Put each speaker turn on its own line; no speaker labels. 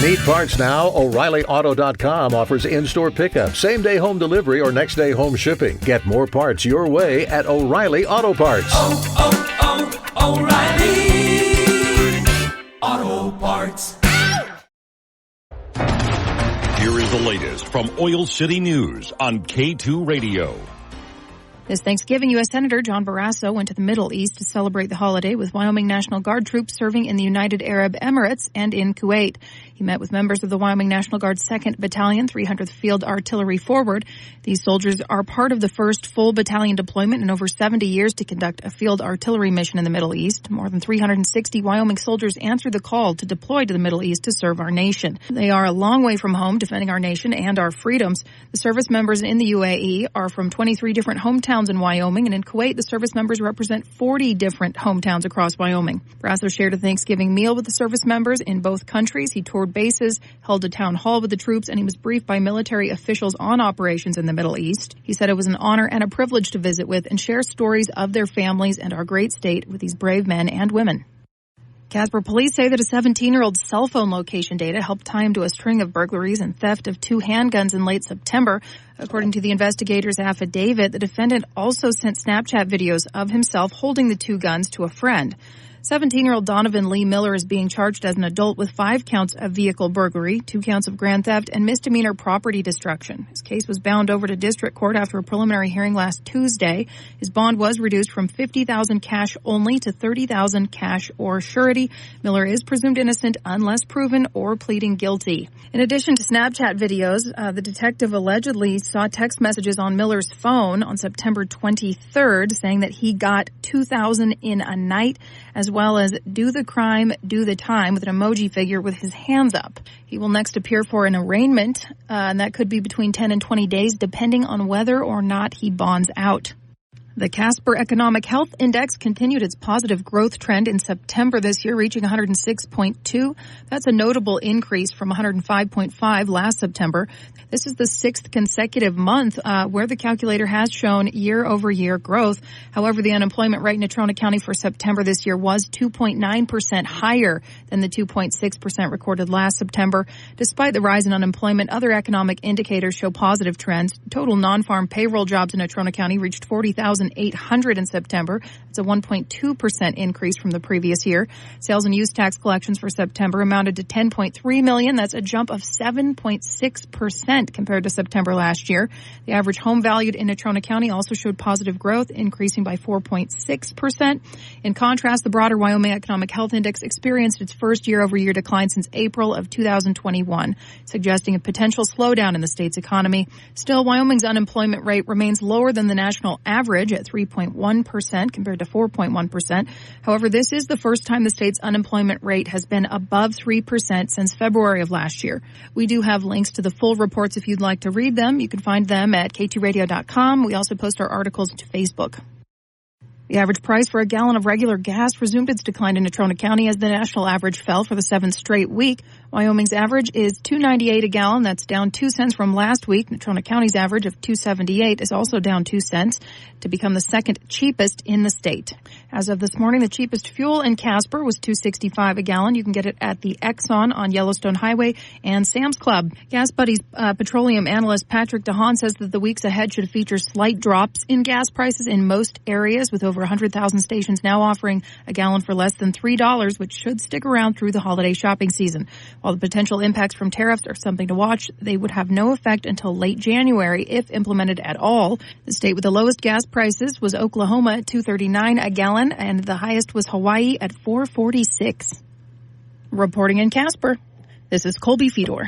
Need parts now? O'ReillyAuto.com offers in-store pickup, same-day home delivery, or next-day home shipping. Get more parts your way at O'Reilly Auto Parts.
O'Reilly Auto Parts.
Here is the latest from Oil City News on K2 Radio.
This Thanksgiving, U.S. Senator John Barrasso went to the Middle East to celebrate the holiday with Wyoming National Guard troops serving in the United Arab Emirates and in Kuwait. He met with members of the Wyoming National Guard's 2nd Battalion, 300th Field Artillery Forward. These soldiers are part of the first full battalion deployment in over 70 years to conduct a field artillery mission in the Middle East. More than 360 Wyoming soldiers answered the call to deploy to the Middle East to serve our nation. They are a long way from home, defending our nation and our freedoms. The service members in the UAE are from 23 different hometowns in Wyoming, and in Kuwait, the service members represent 40 different hometowns across Wyoming. Barrasso shared a Thanksgiving meal with the service members in both countries. He toured bases, held a town hall with the troops, and he was briefed by military officials on operations in the Middle East. He said it was an honor and a privilege to visit with and share stories of their families and our great state with these brave men and women. Casper police say that a 17-year-old's cell phone location data helped tie him to a string of burglaries and theft of 2 handguns in late September. According to the investigator's affidavit, the defendant also sent Snapchat videos of himself holding the 2 guns to a friend. 17-year-old Donovan Lee Miller is being charged as an adult with 5 counts of vehicle burglary, 2 counts of grand theft, and misdemeanor property destruction. His case was bound over to district court after a preliminary hearing last Tuesday. His bond was reduced from $50,000 cash only to $30,000 cash or surety. Miller is presumed innocent unless proven or pleading guilty. In addition to Snapchat videos, the detective allegedly saw text messages on Miller's phone on September 23rd saying that he got $2,000 in a night, as well as do the crime, do the time, with an emoji figure with his hands up. He will next appear for an arraignment, and that could be between 10 and 20 days, depending on whether or not he bonds out. The Casper Economic Health Index continued its positive growth trend in September this year, reaching 106.2. That's a notable increase from 105.5 last September. This is the 6th consecutive month where the calculator has shown year-over-year growth. However, the unemployment rate in Natrona County for September this year was 2.9% higher than the 2.6% recorded last September. Despite the rise in unemployment, other economic indicators show positive trends. Total non-farm payroll jobs in Natrona County reached 40,800 in September. That's a 1.2% increase from the previous year. Sales and use tax collections for September amounted to $10.3 million. That's a jump of 7.6% compared to September last year. The average home valued in Natrona County also showed positive growth, increasing by 4.6%. In contrast, the broader Wyoming Economic Health Index experienced its first year-over-year decline since April of 2021, suggesting a potential slowdown in the state's economy. Still, Wyoming's unemployment rate remains lower than the national average at 3.1% compared to 4.1%. However, this is the first time the state's unemployment rate has been above 3% since February of last year. We do have links to the full reports if you'd like to read them. You can find them at k2radio.com. We also post our articles to Facebook. The average price for a gallon of regular gas resumed its decline in Natrona County as the national average fell for the 7th straight week. Wyoming's average is $2.98 a gallon. That's down 2 cents from last week. Natrona County's average of $2.78 is also down 2 cents to become the 2nd cheapest in the state. As of this morning, the cheapest fuel in Casper was $2.65 a gallon. You can get it at the Exxon on Yellowstone Highway and Sam's Club. Gas Buddy's petroleum analyst Patrick DeHaan says that the weeks ahead should feature slight drops in gas prices in most areas, with over 100,000 stations now offering a gallon for less than $3, which should stick around through the holiday shopping season. While the potential impacts from tariffs are something to watch, they would have no effect until late January if implemented at all. The state with the lowest gas prices was Oklahoma at $2.39 a gallon, and the highest was Hawaii at $4.46. Reporting in Casper, this is Colby Fedor.